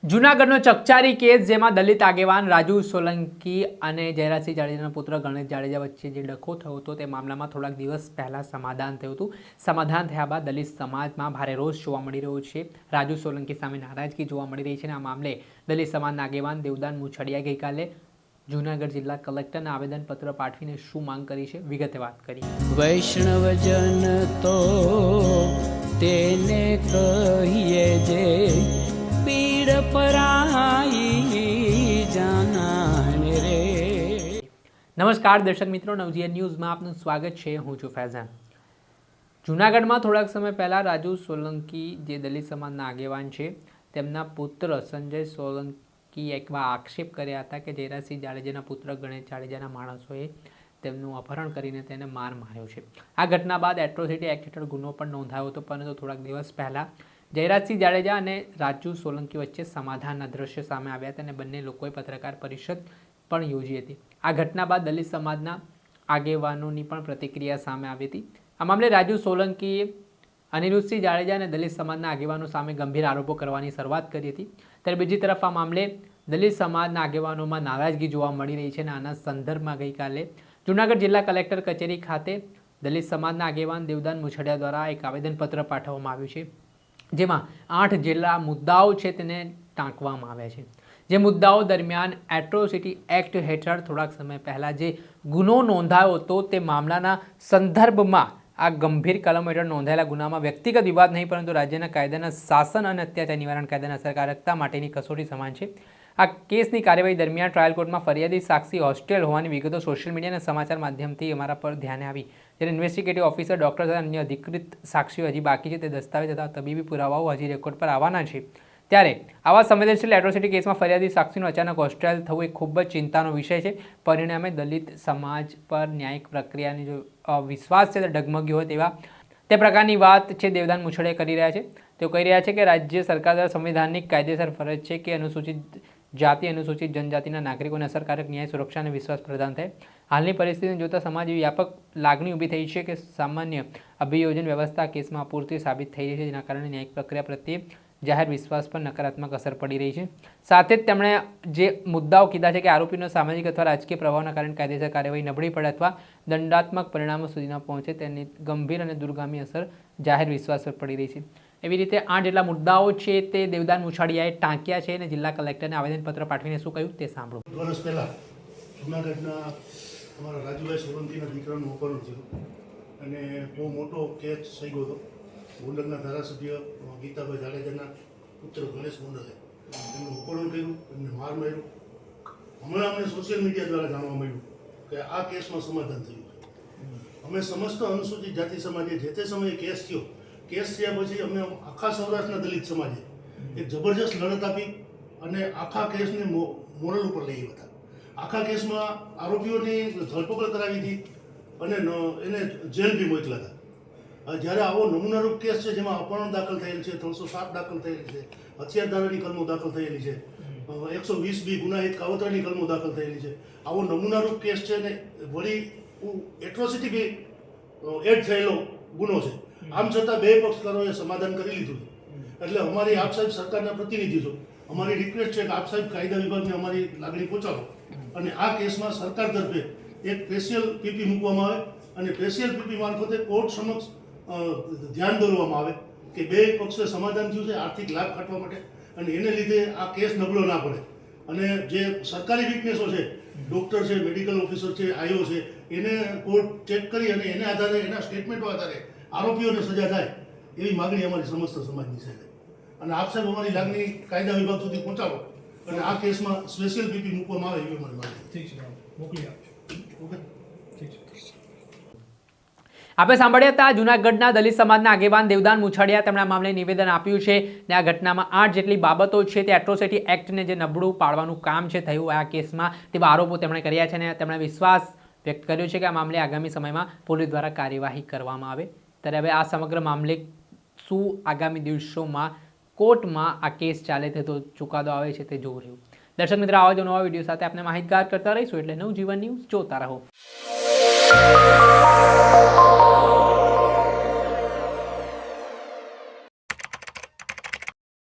જૂનાગઢનો ચકચારી case જેમાં દલિત આગેવાન રાજુ સોલંકી અને જયરાજસિંહ જાડેજાના પુત્ર ગણેશ જાડેજા વચ્ચે જે ડખો થયો હતો તે મામલામાં થોડાક દિવસ પહેલાં સમાધાન થયું હતું. સમાધાન થયા બાદ દલિત સમાજમાં ભારે રોષ જોવા મળી રહ્યો છે. રાજુ સોલંકી સામે નારાજગી જોવા મળી રહી છે અને આ મામલે દલિત સમાજના આગેવાન દેવદાન મુછડિયાએ ગઈકાલે જૂનાગઢ જિલ્લા કલેક્ટરને આવેદનપત્ર પાઠવીને શું માંગ કરી છે વિગતે વાત કરી. વૈષ્ણવજન તો તેને કહીએ જે પીડ પરાઈ જાનાને રે. નમસ્કાર દર્શક મિત્રો, નવજીવન ન્યૂઝમાં આપનું સ્વાગત છે. હું છું ફૈઝાન. જૂનાગઢમાં થોડાક સમય પહેલાં રાજુ સોલંકી જે દલિત સમાજના આગેવાન છે તેમના પુત્ર સંજય સોલંકી એકવા આક્ષેપ કર્યા હતા કે જયરાજસિંહ જાડેજાના પુત્ર ગણેશ જાડેજાના માણસોએ તેમનું અપહરણ કરીને તેને માર માર્યો છે. આ ઘટના બાદ એટ્રોસિટી એક્ટ હેઠળ ગુનો પણ નોંધાયો હતો, પરંતુ થોડાક દિવસ પહેલાં જયરાજસિંહ જાડેજા અને રાજુ સોલંકી વચ્ચે સમાધાનના દ્રશ્ય સામે આવ્યા હતા અને બંને લોકોએ પત્રકાર પરિષદ પણ યોજી હતી. આ ઘટના બાદ દલિત સમાજના આગેવાનોની પણ પ્રતિક્રિયા સામે આવી હતી. આ મામલે રાજુ સોલંકીએ અનિરુદ્ધસિંહ જાડેજા અને દલિત સમાજના આગેવાનો સામે ગંભીર આરોપો કરવાની શરૂઆત કરી હતી. ત્યારે બીજી તરફ આ મામલે દલિત સમાજના આગેવાનોમાં નારાજગી જોવા મળી રહી છે અને આના સંદર્ભમાં ગઈકાલે જૂનાગઢ જિલ્લા કલેક્ટર કચેરી ખાતે દલિત સમાજના આગેવાન દેવદાન મુછડિયા દ્વારા એક આવેદનપત્ર પાઠવવામાં આવ્યું છે, જેમાં 8 જેટલા મુદ્દાઓ છે તેને ટાંકવામાં આવ્યા છે. જે મુદ્દાઓ દરમિયાન એટ્રોસિટી એક્ટ હેઠળ થોડાક સમય પહેલાં જે ગુનો નોંધાયો હતો તે મામલાના સંદર્ભમાં આ ગંભીર કલમો હેઠળ નોંધાયેલા ગુનામાં વ્યક્તિગત વિવાદ નહીં, પરંતુ રાજ્યના કાયદાના શાસન અને અત્યાચાર નિવારણ કાયદાના અસરકારકતા માટેની કસોટી સમાન છે. આ કેસની કાર્યવાહી દરમિયાન ટ્રાયલ કોર્ટમાં ફરિયાદી સાક્ષી હોસ્ટેલ હોવાની વિગતો સોશિયલ મીડિયા અને સમાચાર માધ્યમથી અમારા પર ધ્યાને આવી. જ્યારે ઇન્વેસ્ટિગેટિવ ઓફિસર, ડૉક્ટર તથા અન્ય અધિકૃત સાક્ષીઓ હજી બાકી છે. તે દસ્તાવેજ તથા તબીબી પુરાવાઓ હજી રેકોર્ડ પર આવવાના છે. ત્યારે આવા સંવેદનશીલ એટ્રોસિટી કેસમાં ફરિયાદી સાક્ષીનું અચાનક હોસ્ટેલ થવું એ ખૂબ જ ચિંતાનો વિષય છે. પરિણામે દલિત સમાજ પર ન્યાયિક પ્રક્રિયાની જો વિશ્વાસ છે તે ડગમગ્યો હોય તેવા તે પ્રકારની વાત છે દેવદાન મુછડિયા કરી રહ્યા છે. તેઓ કહી રહ્યા છે કે રાજ્ય સરકાર દ્વારા સંવિધાનિક કાયદેસર ફરજ છે કે અનુસૂચિત જાતિ, અનુસૂચિત જનજાતિના નાગરિકોને અસરકારક ન્યાય, સુરક્ષા અને વિશ્વાસ પ્રદાન થાય. હાલની પરિસ્થિતિને જોતા સમાજ એવી વ્યાપક લાગણી ઊભી થઈ છે કે સામાન્ય અભિયોજન વ્યવસ્થા કેસમાં અપૂરતી સાબિત થઈ રહી છે, જેના કારણે ન્યાયિક પ્રક્રિયા પ્રત્યે જાહેર વિશ્વાસ પર નકારાત્મક અસર પડી રહી છે. સાથે જ તેમણે જે મુદ્દાઓ કીધા છે કે આરોપીનો સામાજિક અથવા રાજકીય પ્રભાવના કારણે કાયદેસર કાર્યવાહી નબળી પડે અથવા દંડાત્મક પરિણામો સુધી ન પહોંચે તેની ગંભીર અને દૂરગામી અસર જાહેર વિશ્વાસ પર પડી રહી છે. એવી રીતે 8 જેટલા મુદ્દાઓ છે તે દેવદાન મુછડિયાએ ટાંક્યા છે અને જિલ્લા કલેક્ટરને આવેદનપત્ર પાઠવીને શું કહ્યું તે સાંભળો. વર્ષ પહેલાં જૂનાગઢના અમારા રાજુભાઈ સોલંકીના દીકરાનું અપહરણ થયું અને બહુ મોટો કેસ થઈ ગયો હતો. ગોંડલના ધારાસભ્ય ગીતાભાઈ જાડેજાના પુત્ર ગણેશ ગોંડલે એમનું અપહરણ કર્યું, એમને માર માર્યું. હમણાં અમને સોશિયલ મીડિયા દ્વારા જાણવા મળ્યું કે આ કેસમાં સમાધાન થયું છે. અમે સમસ્ત અનુસૂચિત જાતિ સમાજે જે તે સમયે કેસ થયા પછી અમે આખા સૌરાષ્ટ્રના દલિત સમાજે એક જબરજસ્ત લડત આપી અને આખા કેસને મોરલ ઉપર લઈ હતા. આખા કેસમાં આરોપીઓની ધરપકડ કરાવી હતી અને એને જેલ બી મોકલ્યા હતા. જ્યારે આવો નમૂનારૂપ કેસ છે જેમાં અપહરણ દાખલ થયેલ છે, 307 દાખલ થયેલી છે, હથિયારધારાની કલમો દાખલ થયેલી છે, 120B ગુનાહિત કાવતરાની કલમો દાખલ થયેલી છે, આવો નમૂનારૂપ કેસ છે ને વળી એટ્રોસિટી બી એડ થયેલો ગુનો છે. આમ છતાં બે પક્ષકારોએ સમાધાન કરી લીધું. એટલે અમારી આપ સાહેબ સરકારના પ્રતિનિધિ છો, અમારી રિક્વેસ્ટ છે કે આપ સાહેબ કાયદા વિભાગને અમારી લાગણી પહોંચાડો અને આ કેસમાં સરકાર તરફે એક સ્પેશિયલ પીપી મૂકવામાં આવે અને સ્પેશિયલ પીપી મારફતે કોર્ટ સમક્ષ ધ્યાન દોરવામાં આવે કે બે પક્ષે સમાધાન થયું છે આર્થિક લાભ કાઢવા માટે અને એને લીધે આ કેસ નબળો ના પડે. અને જે સરકારી વિટનેસો છે, ડૉક્ટર છે, મેડિકલ ઓફિસર છે, આઈઓ છે, એને કોર્ટ ચેક કરી અને એને આધારે એના સ્ટેટમેન્ટો આધારે આરોપીઓને સજા થાય એવી માગણી અમારી સમસ્ત સમાજની છે. અને આપ સાહેબ અમારી લાગણી કાયદા વિભાગ સુધી પહોંચાડો અને આ કેસમાં સ્પેશિયલ પીપી મૂકવામાં આવે એવી અમારી માગણી. ઠીક છે, મોકલી આપજો. ઓકે, ઠીક છે. આપણે સાંભળ્યા હતા જૂનાગઢના દલિત સમાજના આગેવાન દેવદાન મુછડિયા. તેમણે આ મામલે નિવેદન આપ્યું છે અને આ ઘટનામાં 8 જેટલી બાબતો છે તે એટ્રોસિટી એક્ટને જે નબળું પાડવાનું કામ છે થયું આ કેસમાં તેવા આરોપો તેમણે કર્યા છે અને તેમણે વિશ્વાસ વ્યક્ત કર્યો છે કે આ મામલે આગામી સમયમાં પોલીસ દ્વારા કાર્યવાહી કરવામાં આવે. ત્યારે હવે આ સમગ્ર મામલે શું આગામી દિવસોમાં કોર્ટમાં આ કેસ ચાલે છે તો ચુકાદો આવે છે તે જોવું રહ્યું. દર્શક મિત્રો, આવા જ નવા વિડીયો સાથે આપણે માહિતગાર કરતા રહીશું, એટલે નવજીવન ન્યૂઝ જોતા રહો.